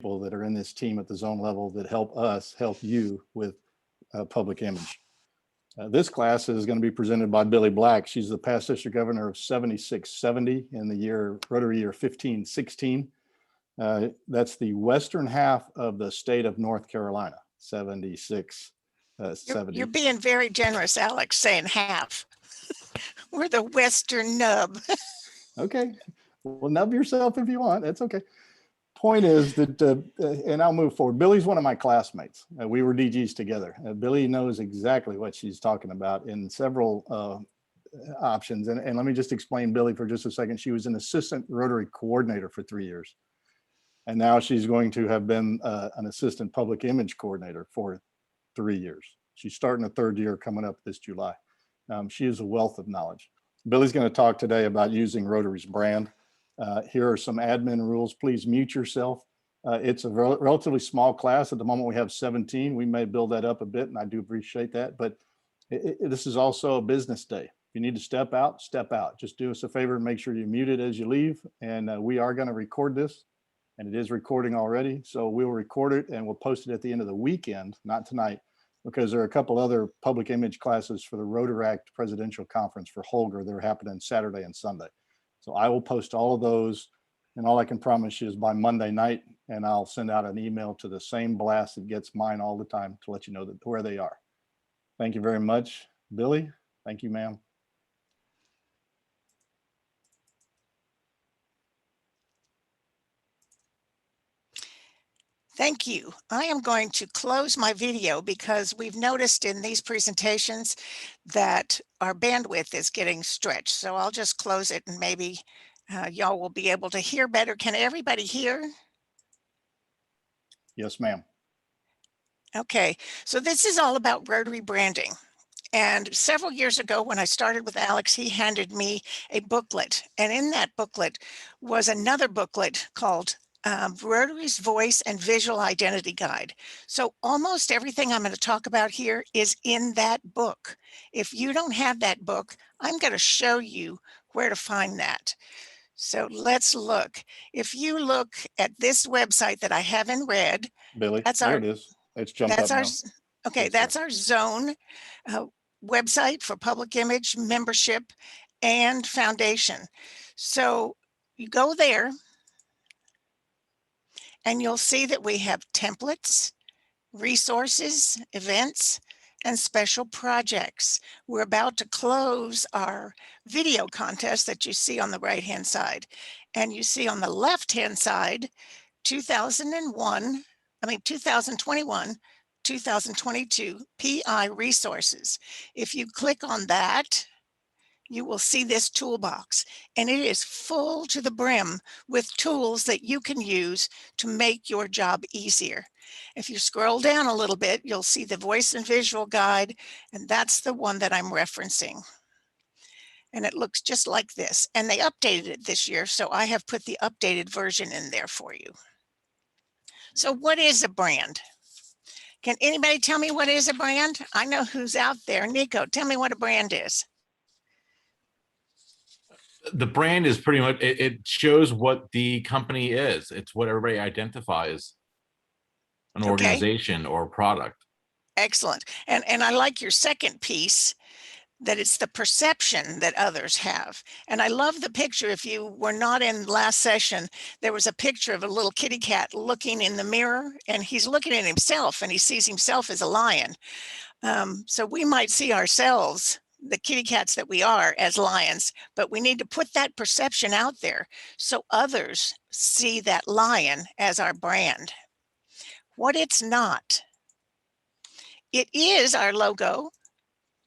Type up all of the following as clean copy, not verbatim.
people that are in this team at the zone level that help us help you with public image. This class is going to be presented by Billi Black. She's the past district governor of 7670 in the year Rotary year 1516. That's the western half of the state of North Carolina. 70. You're being very generous, Alex, saying half. We're the western nub. Okay, well, nub yourself if you want. That's okay. Point is that, and I'll move forward. Billi's one of my classmates. We were DGs together. Billi knows exactly what she's talking about in several options. And let me just explain Billi for just a second. She was an assistant Rotary coordinator for 3 years. And now she's going to have been an assistant public image coordinator for 3 years. She's starting a third year coming up this July. She is a wealth of knowledge. Billi's going to talk today about using Rotary's brand. Here are some admin rules. Please mute yourself. It's a relatively small class. At the moment, we have 17. We may build that up a bit, and I do appreciate that. But this is also a business day. If you need to step out, step out. Just do us a favor and make sure you mute it as you leave. And we are going to record this, and it is recording already. So we'll record it, and we'll post it at the end of the weekend, not tonight, because there are a couple other public image classes for the Rotaract Presidential Conference for Holger. They're happening Saturday and Sunday. So I will post all of those, and all I can promise you is by Monday night, and I'll send out an email to the same blast that gets mine all the time to let you know where they are. Thank you very much, Billi. Thank you, ma'am. Thank you. I am going to close my video because we've noticed in these presentations that our bandwidth is getting stretched. So I'll just close it, and maybe y'all will be able to hear better. Can everybody hear? Yes, ma'am. Okay, so this is all about Rotary branding. And several years ago, when I started with Alex, he handed me a booklet. And in that booklet was another booklet called Rotary's Voice and Visual Identity Guide. So almost everything I'm going to talk about here is in that book. If you don't have that book, I'm going to show you where to find that. So let's look. If you look at this website that I have in red, Billi, that's there our, it is. It's jumped up our, now. okay, Yes, that's sir. our zone website for public image, membership, and foundation. So you go there, and you'll see that we have templates, resources, events, and special projects. We're about to close our video contest that you see on the right-hand side. And you see on the left-hand side, 2021, 2022 PI resources. If you click on that, you will see this toolbox, and it is full to the brim with tools that you can use to make your job easier. If you scroll down a little bit, you'll see the voice and visual guide, and that's the one that I'm referencing. And it looks just like this, and they updated it this year, so I have put the updated version in there for you. So what is a brand? Can anybody tell me what is a brand? I know who's out there. Nico, tell me what a brand is. The brand is pretty much, it shows what the company is. It's what everybody identifies an organization or a product. Excellent. And I like your second piece, that it's the perception that others have. And I love the picture. If you were not in last session, there was a picture of a little kitty cat looking in the mirror, and he's looking at himself, and he sees himself as a lion. So we might see ourselves, the kitty cats that we are, as lions, but we need to put that perception out there so others see that lion as our brand. What it's not. It is our logo,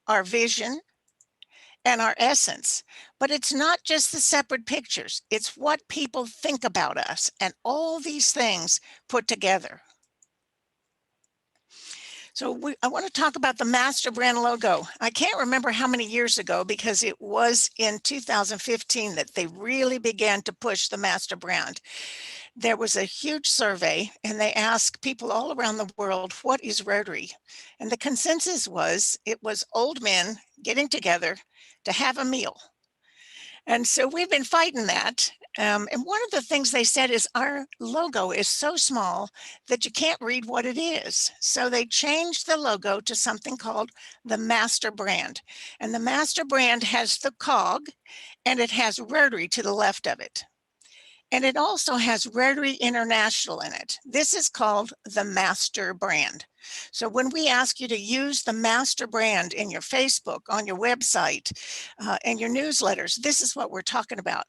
our vision, and our essence, but it's not just the separate pictures. It's what people think about us, and all these things put together. So I want to talk about the master brand logo. I can't remember how many years ago, because it was in 2015 that they really began to push the master brand. There was a huge survey, and they asked people all around the world, what is Rotary? And the consensus was, it was old men getting together to have a meal. And so we've been fighting that. And one of the things they said is our logo is so small that you can't read what it is. So they changed the logo to something called the master brand. And the master brand has the cog and it has Rotary to the left of it. And it also has Rotary International in it. This is called the master brand. So when we ask you to use the master brand in your Facebook, on your website, and your newsletters, this is what we're talking about.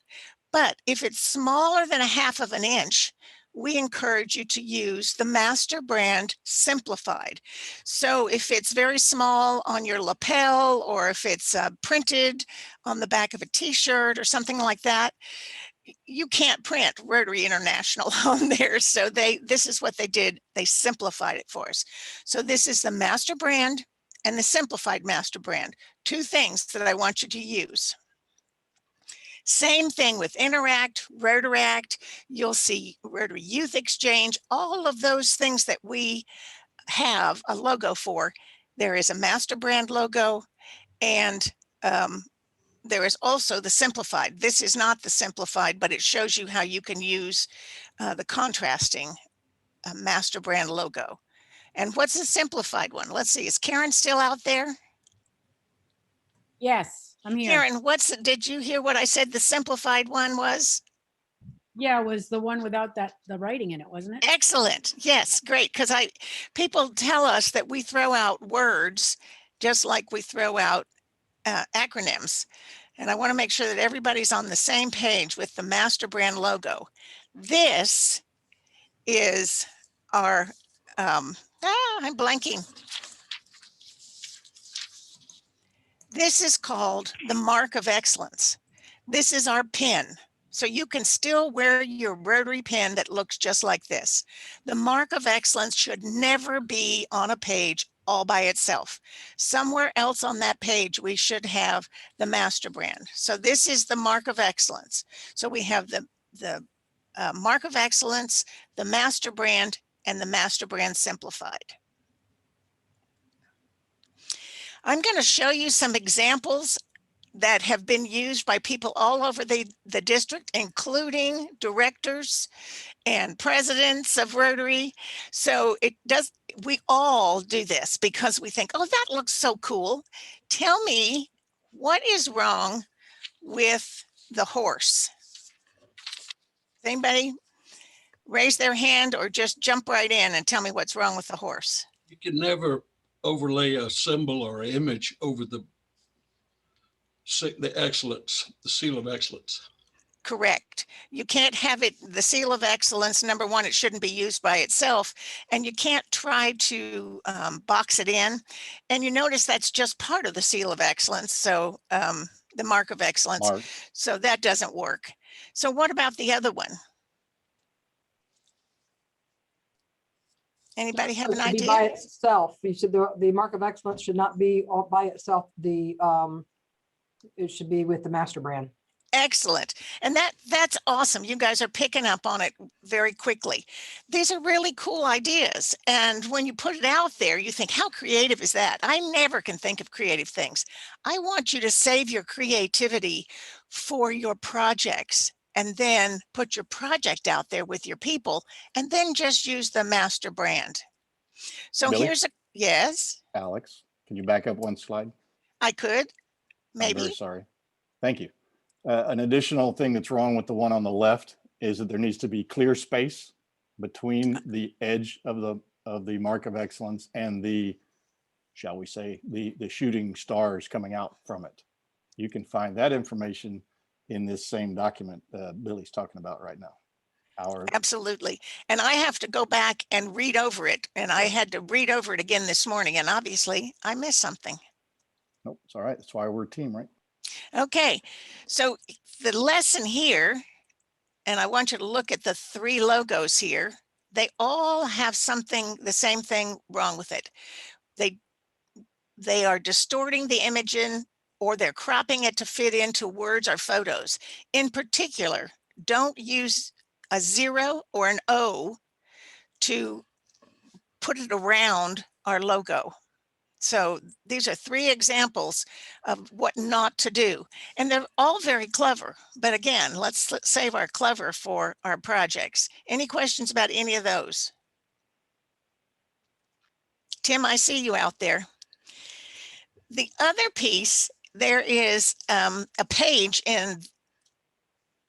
But if it's smaller than 1/2 of an inch, we encourage you to use the master brand simplified. So if it's very small on your lapel, or if it's printed on the back of a t-shirt or something like that, you can't print Rotary International on there. So this is what they did. They simplified it for us. So this is the master brand and the simplified master brand. Two things that I want you to use. Same thing with Interact, Rotaract. You'll see Rotary Youth Exchange, all of those things that we have a logo for. There is a master brand logo, and there is also the simplified. This is not the simplified, but it shows you how you can use the contrasting master brand logo. And what's the simplified one? Let's see, is Karen still out there? Yes, I'm here. Karen, did you hear what I said the simplified one was? Yeah, it was the one without the writing in it, wasn't it? Excellent. Yes, great. Because people tell us that we throw out words just like we throw out acronyms. And I want to make sure that everybody's on the same page with the master brand logo. This is our, I'm blanking. This is called the Mark of Excellence. This is our pin. So you can still wear your Rotary pin that looks just like this. The Mark of Excellence should never be on a page all by itself. Somewhere else on that page, we should have the master brand. So this is the Mark of Excellence. So we have the Mark of Excellence, the master brand, and the master brand simplified. I'm going to show you some examples that have been used by people all over the district, including directors and presidents of Rotary. So we all do this because we think, oh, that looks so cool. Tell me what is wrong with the horse. Anybody raise their hand or just jump right in and tell me what's wrong with the horse? You can never overlay a symbol or an image over the excellence, the seal of excellence. Correct. You can't have it, the seal of excellence. Number one, it shouldn't be used by itself, and you can't try to box it in. And you notice that's just part of the seal of excellence. So the Mark of Excellence. Mark. So that doesn't work. So what about the other one? Anybody have an idea? By itself, you said the Mark of Excellence should not be all by itself. It should be with the master brand. Excellent. And that's awesome. You guys are picking up on it very quickly. These are really cool ideas. And when you put it out there, you think, how creative is that? I never can think of creative things. I want you to save your creativity for your projects and then put your project out there with your people and then just use the master brand. So Billi? yes, Alex, can you back up one slide? I could, I'm maybe. very sorry. Thank you. An additional thing that's wrong with the one on the left is that there needs to be clear space between the edge of the Mark of Excellence and the, shall we say, the shooting stars coming out from it. You can find that information in this same document Billy's talking about right now. Absolutely. And I have to go back and read over it. And I had to read over it again this morning. And obviously I missed something. Nope, it's all right. That's why we're a team, right? Okay, so the lesson here, and I want you to look at the 3 logos here. They all have the same thing wrong with it. They are distorting the image or they're cropping it to fit into words or photos. In particular, don't use a 0 or an O to put it around our logo. So these are 3 examples of what not to do. And they're all very clever. But again, let's save our clever for our projects. Any questions about any of those? Tim, I see you out there. The other piece, there is a page in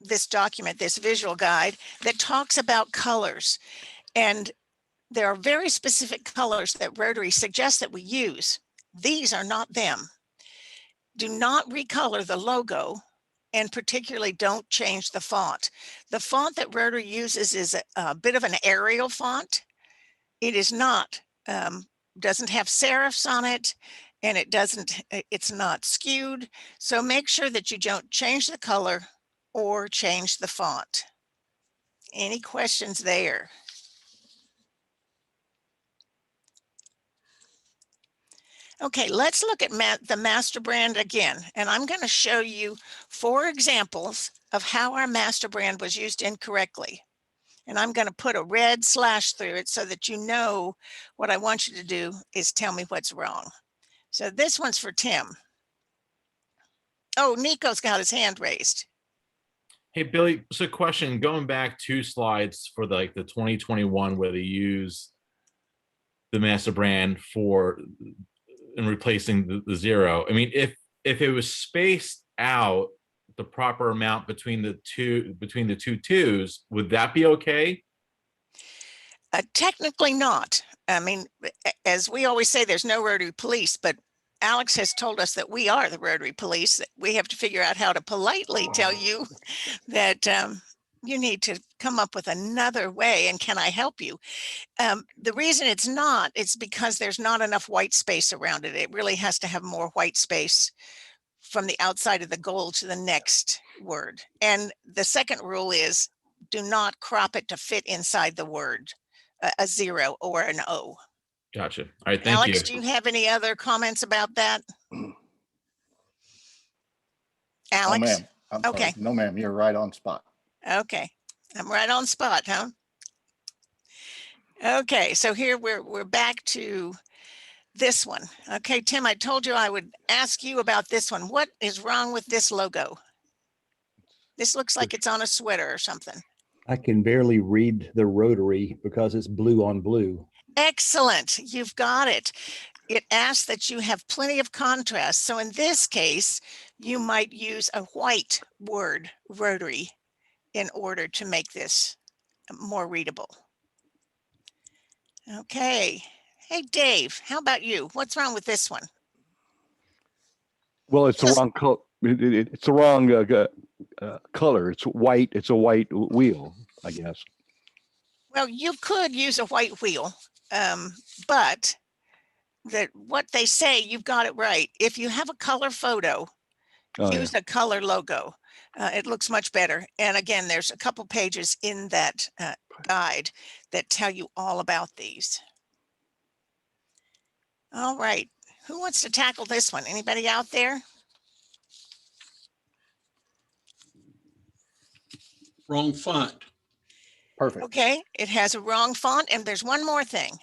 this document, this visual guide, that talks about colors. And there are very specific colors that Rotary suggests that we use. These are not them. Do not recolor the logo, and particularly don't change the font. The font that Rotary uses is a bit of an Arial font. It is not, doesn't have serifs on it, and it's not skewed. So make sure that you don't change the color or change the font. Any questions there? Okay, let's look at the master brand again, and I'm going to show you 4 examples of how our master brand was used incorrectly. And I'm going to put a red slash through it so that you know what I want you to do is tell me what's wrong. So this one's for Tim. Oh, Nico's got his hand raised. Hey, Billy, so question, going back 2 slides for the 2021 where they use the master brand for and replacing the 0. I mean, if it was spaced out the proper amount between the two twos, would that be okay? Technically not. I mean, as we always say, there's no Rotary police, but Alex has told us that we are the Rotary police. That we have to figure out how to politely tell you that you need to come up with another way, and can I help you? The reason it's not, it's because there's not enough white space around it. It really has to have more white space from the outside of the goal to the next word. And the second rule is do not crop it to fit inside the word, a 0 or an O. Gotcha. All right, thank Alex, you. do you have any other comments about that? Alex? No, ma'am. I'm sorry. Okay. No, ma'am. You're right on spot. Okay, I'm right on spot, huh? Okay, so here we're back to this one. Okay, Tim, I told you I would ask you about this one. What is wrong with this logo? This looks like it's on a sweater or something. I can barely read the Rotary because it's blue on blue. Excellent, you've got it. It asks that you have plenty of contrast. So in this case, you might use a white word, Rotary, in order to make this more readable. Okay. Hey, Dave, how about you? What's wrong with this one? Well, it's the Just- wrong color. It's the wrong color. It's white. It's a white wheel, I guess. Well, you could use a white wheel, but what they say, you've got it right. If you have a color photo, Oh, use a color logo. It looks much better. And again, there's a couple pages in that guide that tell you all about these. All right, who wants to tackle this one? Anybody out there? Wrong font. Perfect. Okay, it has a wrong font, and there's one more thing.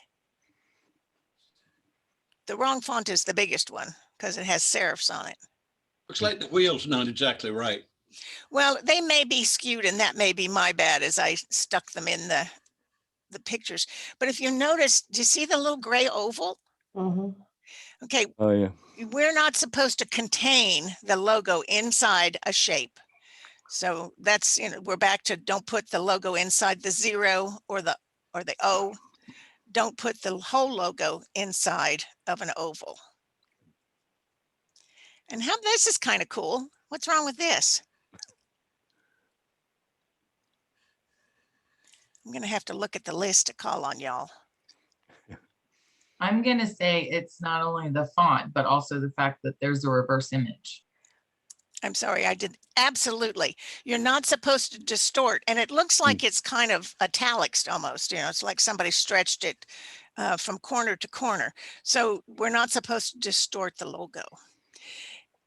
The wrong font is the biggest one because it has serifs on it. Looks like the wheel's not exactly right. Well, they may be skewed, and that may be my bad as I stuck them in the pictures. But if you notice, do you see the little gray oval? Mhm. Okay, Oh, yeah. we're not supposed to contain the logo inside a shape. So that's, you know, we're back to don't put the logo inside the 0 or the O. Don't put the whole logo inside of an oval. And how this is kind of cool. What's wrong with this? I'm going to have to look at the list to call on y'all. I'm going to say it's not only the font, but also the fact that there's a reverse image. I'm sorry, I did. Absolutely. You're not supposed to distort. And it looks like it's kind of italics almost, you know, it's like somebody stretched it from corner to corner. So we're not supposed to distort the logo.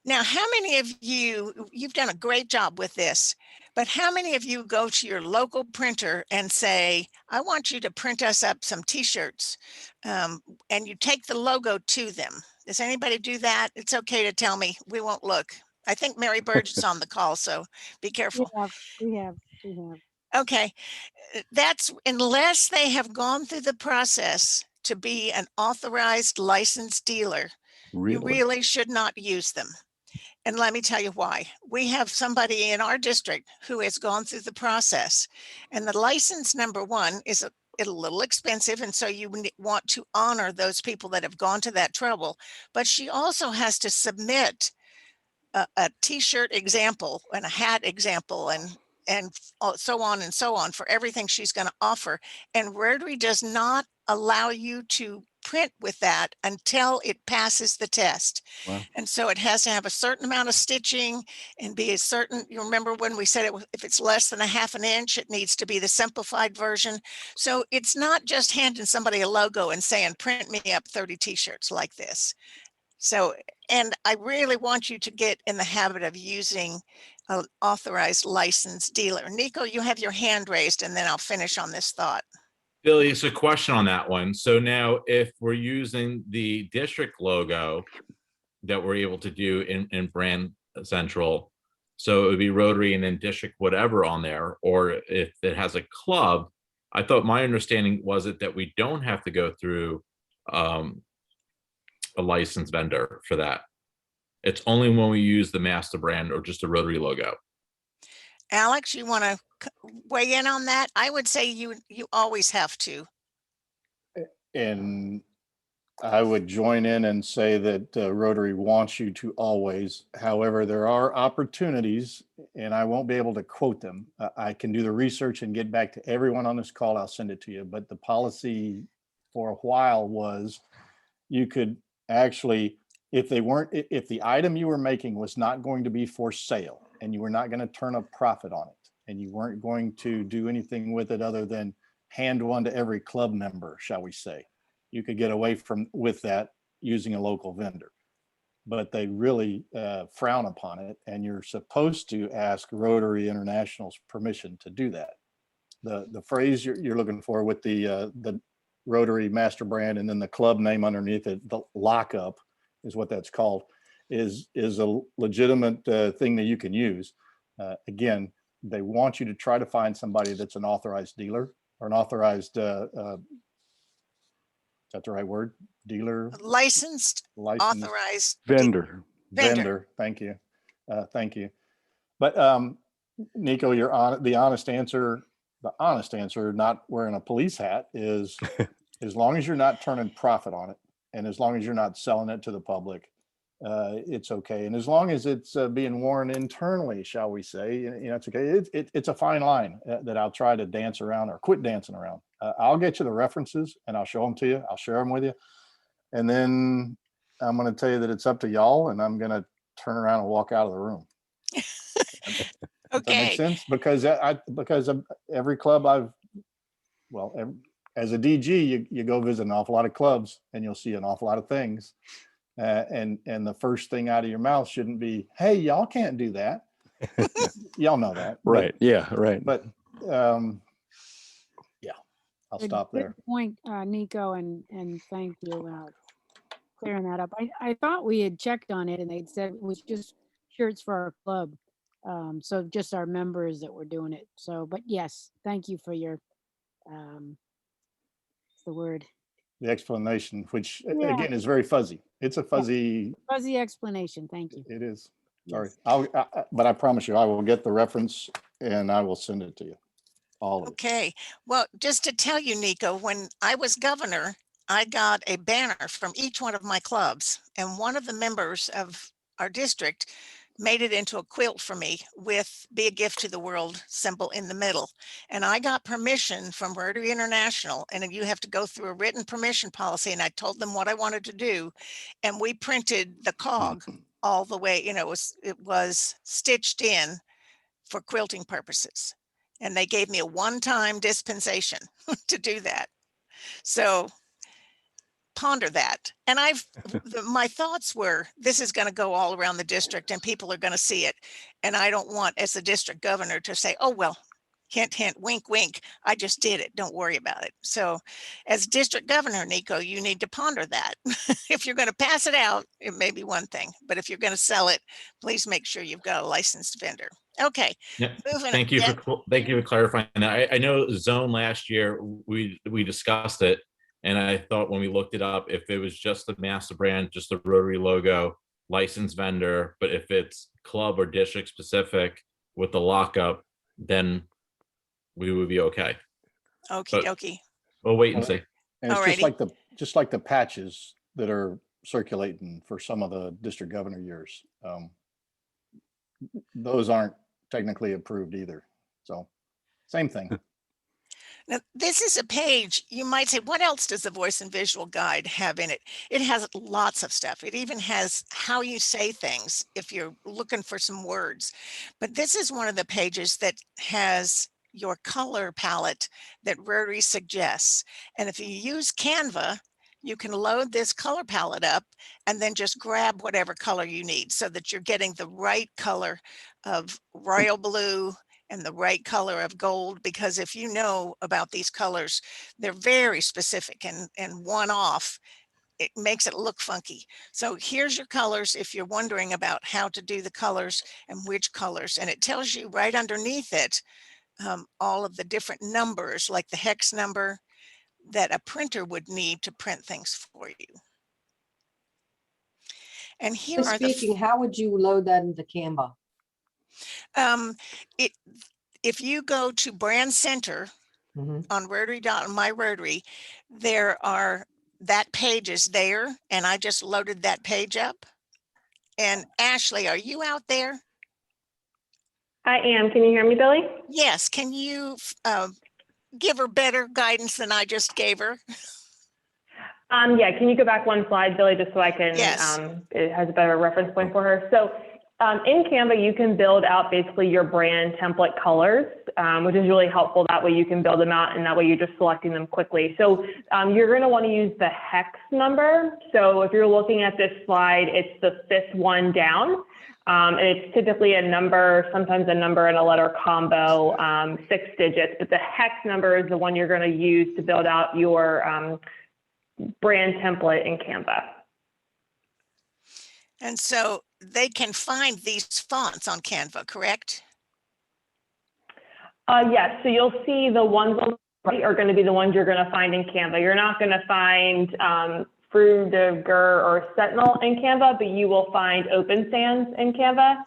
Now, how many of you've done a great job with this, but how many of you go to your local printer and say, I want you to print us up some t-shirts, and you take the logo to them Does anybody do that? It's okay to tell me. We won't look. I think Mary Burge is on the call, so be careful. We have. Okay, that's unless they have gone through the process to be an authorized licensed dealer, you really should not use them. And let me tell you why. We have somebody in our district who has gone through the process, and the license number one is a little expensive. And so you want to honor those people that have gone to that trouble, but she also has to submit a t-shirt example and a hat example and so on and so on for everything she's going to offer. And Rotary does not allow you to print with that until it passes the test. Wow. And so it has to have a certain amount of stitching and be a certain, you remember when we said if it's less than a half an inch, it needs to be the simplified version. So it's not just handing somebody a logo and saying, print me up 30 t-shirts like this. So, and I really want you to get in the habit of using an authorized licensed dealer. Nico, you have your hand raised, and then I'll finish on this thought. Billy, it's a question on that one. So now if we're using the district logo that we're able to do in Brand Central, so it would be Rotary and then district whatever on there, or if it has a club, I thought my understanding was that we don't have to go through a licensed vendor for that. It's only when we use the master brand or just a Rotary logo. Alex, you want to weigh in on that? I would say you always have to. And I would join in and say that Rotary wants you to always. However, there are opportunities, and I won't be able to quote them. I can do the research and get back to everyone on this call. I'll send it to you. But the policy for a while was you could actually, if the item you were making was not going to be for sale and you were not going to turn a profit on it and you weren't going to do anything with it other than hand one to every club member, shall we say, you could get away with that using a local vendor. But they really frown upon it, and you're supposed to ask Rotary International's permission to do that. The phrase you're looking for with the Rotary master brand and then the club name underneath it, the lockup is what that's called, is a legitimate thing that you can use. Again, they want you to try to find somebody that's an authorized dealer or an authorized, is that the right word? Dealer? Licensed, authorized Vendor. Vendor. Thank you. Thank you. But Nico, the honest answer, not wearing a police hat, is as long as you're not turning profit on it and as long as you're not selling it to the public, it's okay. And as long as it's being worn internally, shall we say, it's okay. It's a fine line that I'll try to dance around or quit dancing around. I'll get you the references and I'll show them to you. I'll share them with you. And then I'm going to tell you that it's up to y'all, and I'm going to turn around and walk out of the room. Okay. Does that make sense? Because of every club as a DG, you go visit an awful lot of clubs and you'll see an awful lot of things. And the first thing out of your mouth shouldn't be, hey, y'all can't do that. Y'all know that. Right. Yeah. Right. But yeah, I'll stop there. Good point, Nico, and thank you clearing that up. I thought we had checked on it and they'd said it was just shirts for our club. So just our members that were doing it. So, but yes, thank you for your, what's the word? The explanation, which Yeah. again is very fuzzy. It's a fuzzy explanation. Thank you. It is. Sorry. Yes. But I promise you, I will get the reference and I will send it to you. All of it. Okay. Well, just to tell you, Nico, when I was governor, I got a banner from each one of my clubs, and one of the members of our district made it into a quilt for me with "Be a Gift to the World" symbol in the middle. And I got permission from Rotary International, and you have to go through a written permission policy. And I told them what I wanted to do. And we printed the cog all the way, it was stitched in for quilting purposes. And they gave me a one-time dispensation to do that. So ponder that. And my thoughts were, this is going to go all around the district and people are going to see it. And I don't want, as the district governor, to say, oh, well, Hint, hint, wink, wink. I just did it. Don't worry about it. So as district governor, Nico, you need to ponder that. If you're going to pass it out, it may be one thing, but if you're going to sell it, please make sure you've got a licensed vendor. Okay. Yeah. Moving. Thank you Yeah. thank you for clarifying that. I know zone last year we discussed it, and I thought when we looked it up, if it was just the master brand, just the Rotary logo, licensed vendor, but if it's club or district specific with the lockup, then we would be okay. Okie But- dokie. We'll wait and see. And it's Alrighty. just like the patches that are circulating for some of the district governor years. Those aren't technically approved either. So same thing. Now, this is a page, you might say, what else does the voice and visual guide have in it? It has lots of stuff. It even has how you say things if you're looking for some words. But this is one of the pages that has your color palette that Rotary suggests. And if you use Canva, you can load this color palette up and then just grab whatever color you need so that you're getting the right color of royal blue and the right color of gold, because if you know about these colors, they're very specific and one off. It makes it look funky. So here's your colors if you're wondering about how to do the colors and which colors, and it tells you right underneath it all of the different numbers, like the hex number that a printer would need to print things for you. And here are Speaking, how would you load that into Canva? If you go to Brand Center on My Rotary, there are, that page is there, and I just loaded that page up. And Ashley, are you out there? I am. Can you hear me, Billy? Yes. Can you give her better guidance than I just gave her? Yeah, can you go back one slide, Billy, just so I can, Yes. It has a better reference point for her. So in Canva, you can build out basically your brand template colors, which is really helpful. That way you can build them out, and that way you're just selecting them quickly. So you're going to want to use the hex number. So if you're looking at this slide, it's the 5th one down. And it's typically a number, sometimes a number and a letter combo, 6 digits. But the hex number is the one you're going to use to build out your brand template in Canva. And so they can find these fonts on Canva, correct? Yes, so you'll see the ones on the right are going to be the ones you're going to find in Canva. You're not going to find Fru de Gur or Sentinel in Canva, but you will find Open Sans in Canva.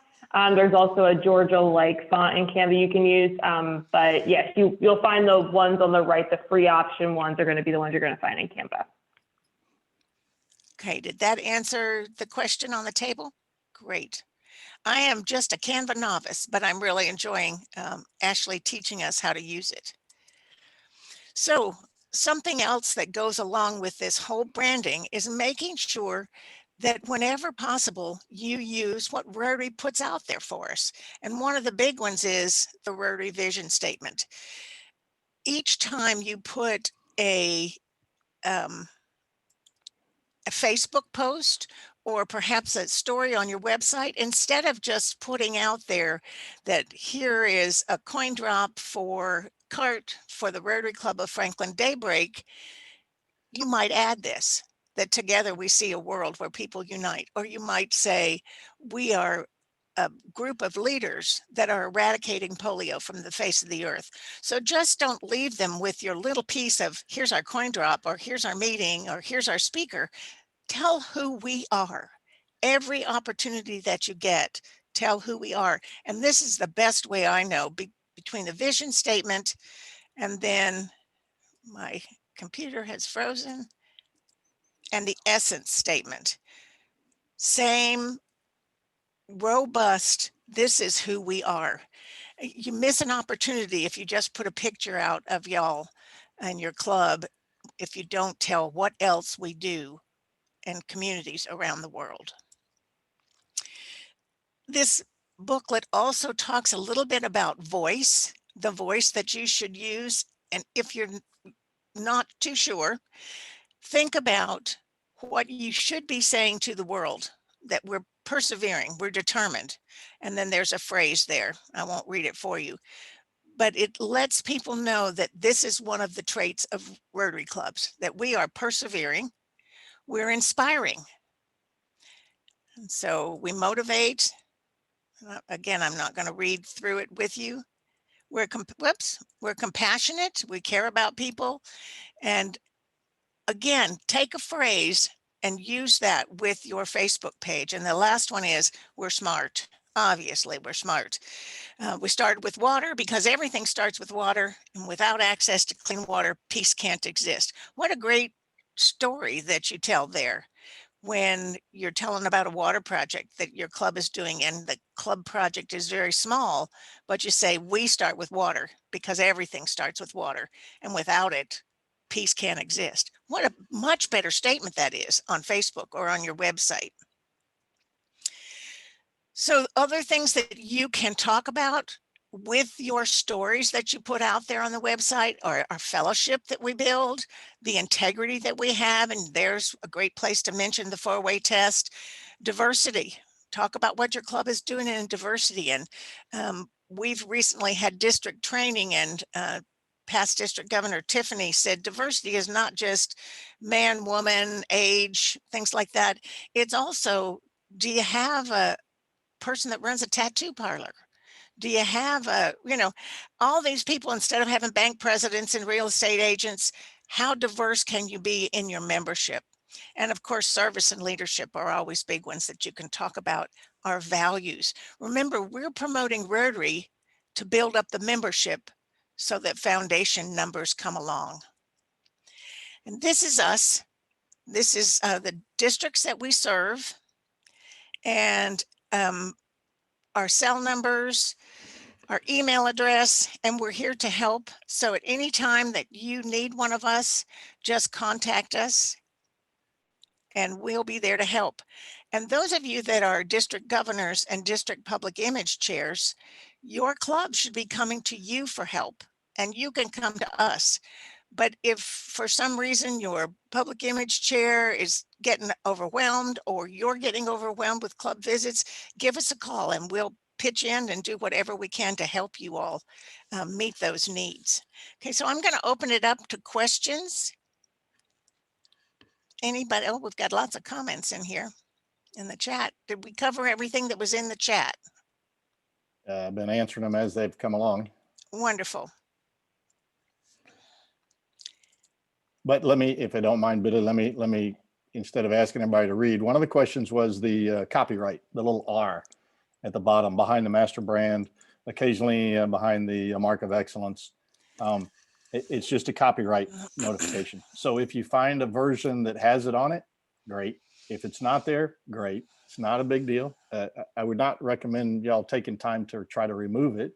There's also a Georgia-like font in Canva you can use, but yes, you'll find the ones on the right, the free option ones are going to be the ones you're going to find in Canva. Okay, did that answer the question on the table? Great. I am just a Canva novice, but I'm really enjoying Ashley teaching us how to use it. So something else that goes along with this whole branding is making sure that whenever possible, you use what Rotary puts out there for us. And one of the big ones is the Rotary vision statement. Each time you put a Facebook post or perhaps a story on your website, instead of just putting out there that here is a coin drop for cart for the Rotary Club of Franklin Daybreak, you might add this, that together we see a world where people unite. Or you might say, we are a group of leaders that are eradicating polio from the face of the earth. So just don't leave them with your little piece of here's our coin drop, or here's our meeting, or here's our speaker. Tell who we are. Every opportunity that you get, tell who we are. And this is the best way I know, between the vision statement and then my computer has frozen, and the essence statement. Same robust, this is who we are. You miss an opportunity if you just put a picture out of y'all and your club, if you don't tell what else we do in communities around the world. This booklet also talks a little bit about voice, the voice that you should use. And if you're not too sure, think about what you should be saying to the world, that we're persevering, we're determined. And then there's a phrase there. I won't read it for you. but it lets people know that this is one of the traits of Rotary clubs, that we are persevering, we're inspiring. And so we motivate. Again, I'm not going to read through it with you. We're compassionate, we care about people. And again, take a phrase and use that with your Facebook page. And the last one is, we're smart. Obviously, we're smart. We started with water because everything starts with water, and without access to clean water, peace can't exist. What a great story that you tell there when you're telling about a water project that your club is doing, and the club project is very small, but you say, we start with water because everything starts with water, and without it, peace can't exist. What a much better statement that is on Facebook or on your website. So other things that you can talk about with your stories that you put out there on the website are our fellowship that we build, the integrity that we have, and there's a great place to mention the 4-way test. Diversity, talk about what your club is doing in diversity. And we've recently had district training, and past district governor Tiffany said diversity is not just man, woman, age, things like that. It's also, do you have a person that runs a tattoo parlor? Do you have all these people, instead of having bank presidents and real estate agents, how diverse can you be in your membership? And of course, service and leadership are always big ones that you can talk about. Our values. Remember, we're promoting Rotary to build up the membership so that foundation numbers come along. And this is us. This is the districts that we serve, and our cell numbers, our email address, and we're here to help. So at any time that you need one of us, just contact us and we'll be there to help. And those of you that are district governors and district public image chairs, your club should be coming to you for help, and you can come to us. But if for some reason your public image chair is getting overwhelmed, or you're getting overwhelmed with club visits, give us a call and we'll pitch in and do whatever we can to help you all meet those needs. Okay, so I'm going to open it up to questions. Anybody? Oh, we've got lots of comments in here in the chat. Did we cover everything that was in the chat? I've been answering them as they've come along. Wonderful. But let me, if I don't mind, Billi, let me, instead of asking everybody to read, one of the questions was the copyright, the little R at the bottom behind the master brand, occasionally behind the mark of excellence. It's just a copyright notification. So if you find a version that has it on it, great. If it's not there, great. It's not a big deal. I would not recommend y'all taking time to try to remove it.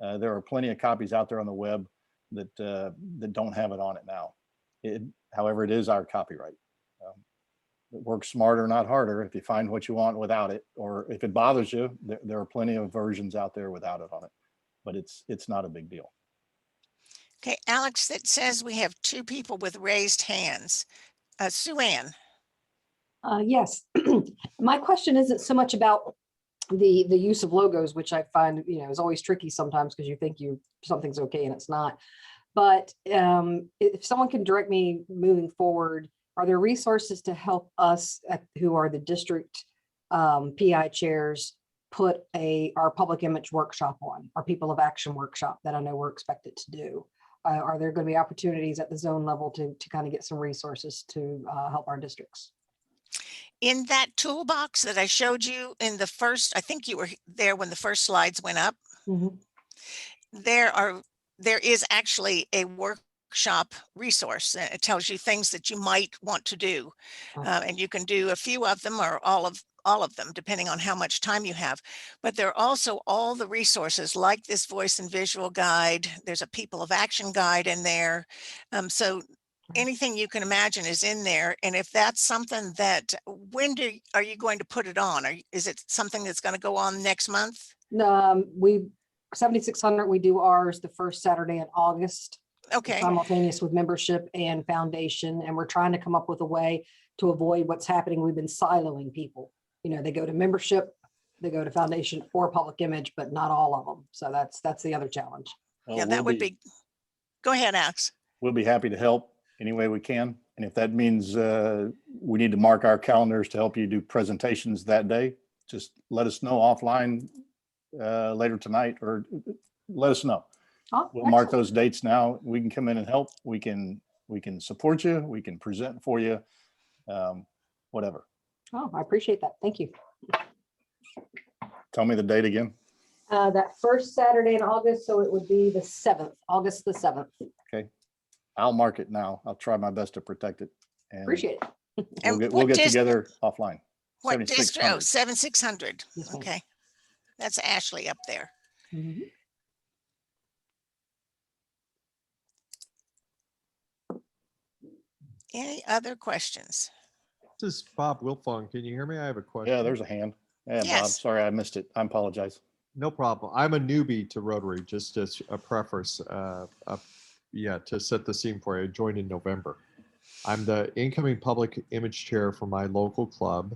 There are plenty of copies out there on the web that that don't have it on it now. However, it is our copyright. It works smarter, not harder. If you find what you want without it, or if it bothers you, there are plenty of versions out there without it on it, but it's not a big deal. Okay, Alex, that says we have 2 people with raised hands. Sue Ann. Yes. My question isn't so much about the use of logos, which I find, is always tricky sometimes because you think something's okay and it's not. But if someone can direct me moving forward, are there resources to help us who are the district PI chairs put our public image workshop on, our people of action workshop that I know we're expected to do? Are there going to be opportunities at the zone level to kind of get some resources to help our districts? In that toolbox that I showed you in the first, I think you were there when the first slides went up. Mm-hmm. There is actually a workshop resource. It tells you things that you might want to do, and you can do a few of them or all of them, depending on how much time you have. But there are also all the resources like this voice and visual guide. There's a people of action guide in there. So anything you can imagine is in there. And if that's something that, are you going to put it on? Is it something that's going to go on next month? 7600, we do ours the first Saturday in August. Okay. Simultaneous with membership and foundation. And we're trying to come up with a way to avoid what's happening. We've been siloing people. They go to membership, they go to foundation or public image, but not all of them. So that's the other challenge. Yeah, that would be, go ahead, Alex. We'll be happy to help any way we can. And if that means we need to mark our calendars to help you do presentations that day, just let us know offline later tonight, or let us know. Oh, We'll mark excellent. those dates now. We can come in and help. We can support you. We can present for you, whatever. Oh, I appreciate that. Thank you. Tell me the date again. That first Saturday in August, so it would be the 7th, August the 7th. Okay. I'll mark it now. I'll try my best to protect it. And Appreciate it. we'll get together offline. What district? 7600. Oh, 7600. Yes, ma'am. Okay. That's Ashley up there. Mhm. Any other questions? This is Bob Wilfong. Can you hear me? I have a question. Yeah, there's a hand. Yeah, Bob, Yes. sorry I missed it. I apologize. No problem. I'm a newbie to Rotary, just as a preface. Yeah, to set the scene for you, I joined in November. I'm the incoming public image chair for my local club.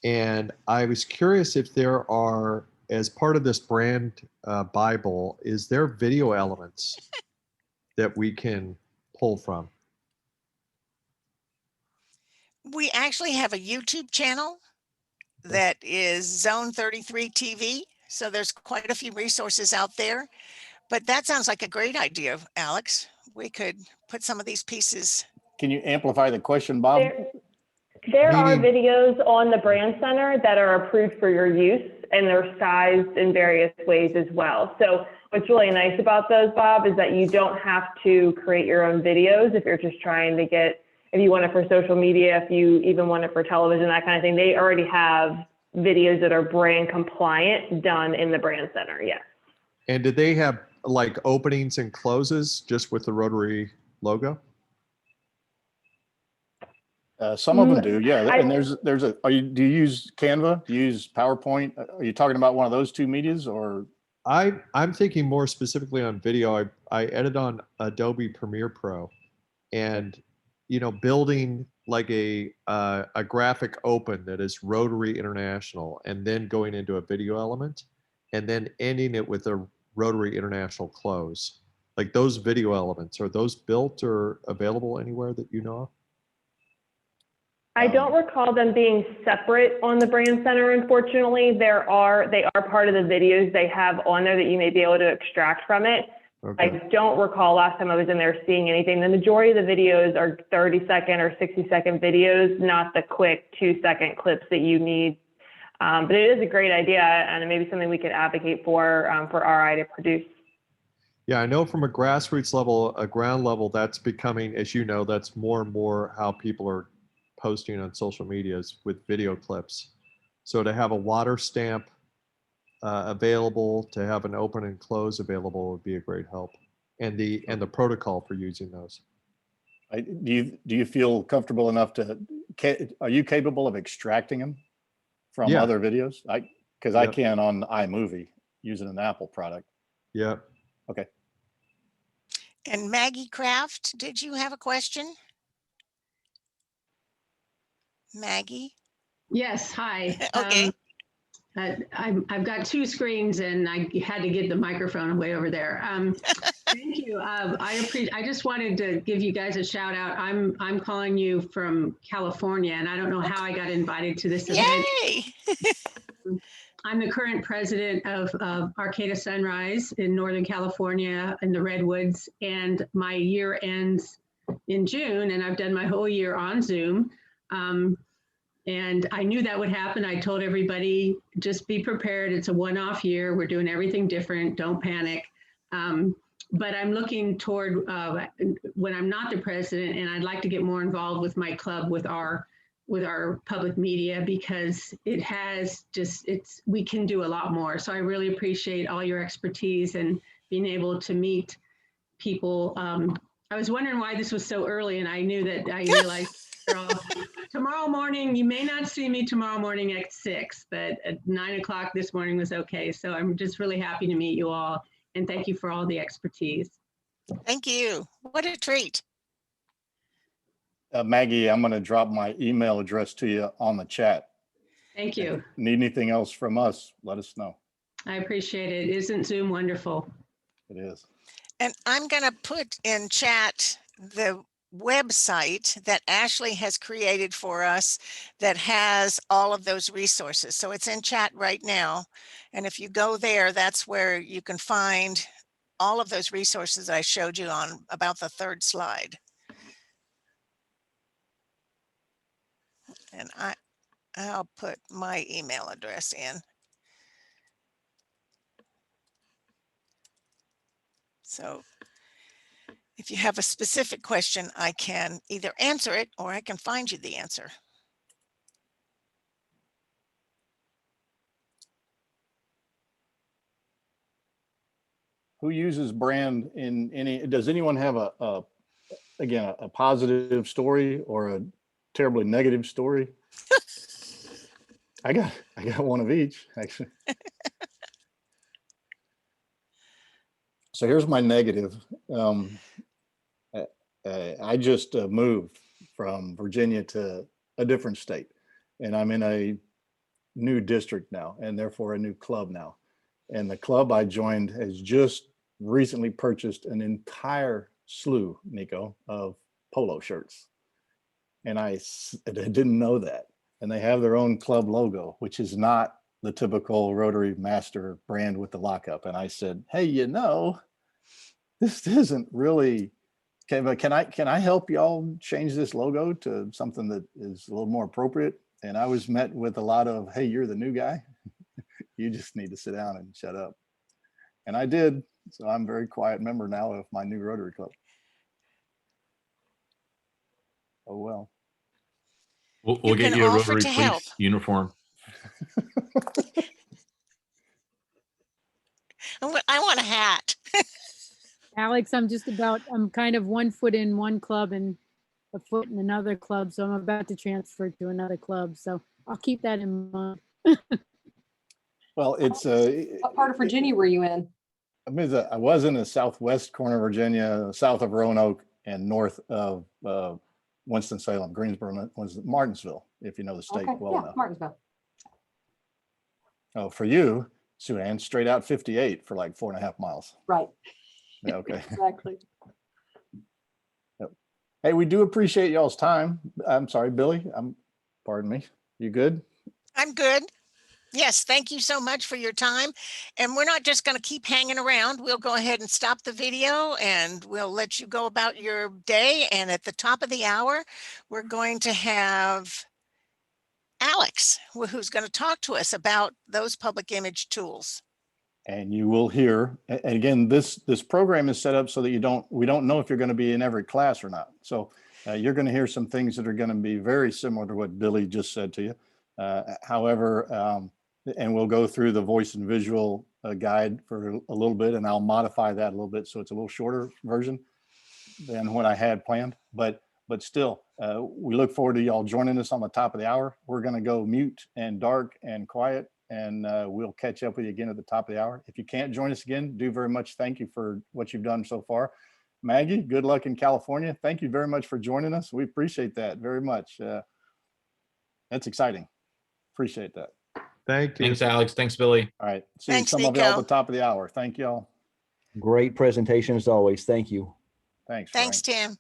And I was curious if there are, as part of this brand Bible, is there video elements that we can pull from? We actually have a YouTube channel that is Zone 33 TV. So there's quite a few resources out there. But that sounds like a great idea, Alex. We could put some of these pieces. Can you amplify the question, Bob? There are Meaning- videos on the brand center that are approved for your use, and they're sized in various ways as well. So what's really nice about those, Bob, is that you don't have to create your own videos if you're just trying to get, if you want it for social media, if you even want it for television, that kind of thing. They already have videos that are brand compliant done in the brand center, yes. And did they have like openings and closes just with the Rotary logo? Some of them do, yeah. And there's a, do you use Canva? Do you use PowerPoint? Are you talking about one of those two medias, or? I'm thinking more specifically on video. I edit on Adobe Premiere Pro, and building like a graphic open that is Rotary International, and then going into a video element, and then ending it with a Rotary International close. Like those video elements, are those built or available anywhere that you know of? I don't recall them being separate on the brand center, unfortunately. They are part of the videos they have on there that you may be able to extract from it. Okay. I don't recall last time I was in there seeing anything. The majority of the videos are 30-second or 60-second videos, not the quick 2-second clips that you need. But it is a great idea, and maybe something we could advocate for RI to produce. Yeah, I know from a grassroots level, a ground level, that's becoming, as you know, that's more and more how people are posting on social medias with video clips. So to have a water stamp available, to have an open and close available would be a great help, and the protocol for using those. Do you feel comfortable enough to? Are you capable of extracting them from Yeah. other videos? Because I Yep. can on iMovie using an Apple product. Yeah. Okay. And Maggie Kraft, did you have a question? Maggie? Yes, hi. Okay. I've got two screens and I had to get the microphone way over there. Thank you. I just wanted to give you guys a shout out. I'm calling you from California, and I don't know how I got invited to this event. Yay! I'm the current president of Arcata Sunrise in Northern California in the Redwoods, and my year ends in June, and I've done my whole year on Zoom. And I knew that would happen. I told everybody, just be prepared. It's a one-off year. We're doing everything different. Don't panic. But I'm looking toward when I'm not the president, and I'd like to get more involved with my club, with our public media, because we can do a lot more. So I really appreciate all your expertise and being able to meet people. I was wondering why this was so early, and I realized tomorrow morning, you may not see me tomorrow morning at 6, but at 9 o'clock this morning was okay. So I'm just really happy to meet you all, and thank you for all the expertise. Thank you. What a treat. Maggie, I'm going to drop my email address to you on the chat. Thank you. If you need anything else from us, let us know. I appreciate it. Isn't Zoom wonderful? It is. And I'm going to put in chat the website that Ashley has created for us that has all of those resources. So it's in chat right now. And if you go there, that's where you can find all of those resources I showed you on about the third slide. And I'll put my email address in. So if you have a specific question, I can either answer it or I can find you the answer. Who uses brand in any, does anyone have again, a positive story or a terribly negative story? I got one of each, actually. So here's my negative. I just moved from Virginia to a different state, and I'm in a new district now, and therefore a new club now. And the club I joined has just recently purchased an entire slew, Nico, of polo shirts. And I didn't know that. And they have their own club logo, which is not the typical Rotary Master brand with the lockup. And I said, hey, you know, this isn't really, okay, but can I help y'all change this logo to something that is a little more appropriate? And I was met with a lot of, hey, you're the new guy. You just need to sit down and shut up. And I did. So I'm a very quiet member now of my new Rotary Club. Oh, well. We'll get you a Rotary Police uniform. I want a hat. Alex, I'm kind of 1 foot in one club and a foot in another club. So I'm about to transfer to another club. So I'll keep that in mind. Well, it's What part of Virginia were you in? I was in the southwest corner of Virginia, south of Roanoke and north of Winston-Salem, Greensboro, Martinsville, if you know the state well enough. Martinsville. Oh, for you, Sue-Ann, straight out 58 for like 4.5 miles. Right. Yeah, okay. Exactly. Yep. Hey, we do appreciate y'all's time. I'm sorry, Billy. Pardon me. You good? I'm good. Yes, thank you so much for your time. And we're not just going to keep hanging around. We'll go ahead and stop the video and we'll let you go about your day. And at the top of the hour, we're going to have Alex, who's going to talk to us about those public image tools. And you will hear, and again, this program is set up so that we don't know if you're going to be in every class or not. So you're going to hear some things that are going to be very similar to what Billy just said to you. However, and we'll go through the voice and visual guide for a little bit, and I'll modify that a little bit so it's a little shorter version than what I had planned. But still, we look forward to y'all joining us on the top of the hour. We're going to go mute and dark and quiet, and we'll catch up with you again at the top of the hour. If you can't join us again, do very much thank you for what you've done so far. Maggie, good luck in California. Thank you very much for joining us. We appreciate that very much. That's exciting. Appreciate that. Thank you. Thanks, Alex. Thanks, Billy. All right. See Thanks, some of y'all Nico. at the top of the hour. Thank y'all. Great presentation as always. Thank you. Thanks. Thanks, Frank. Tim.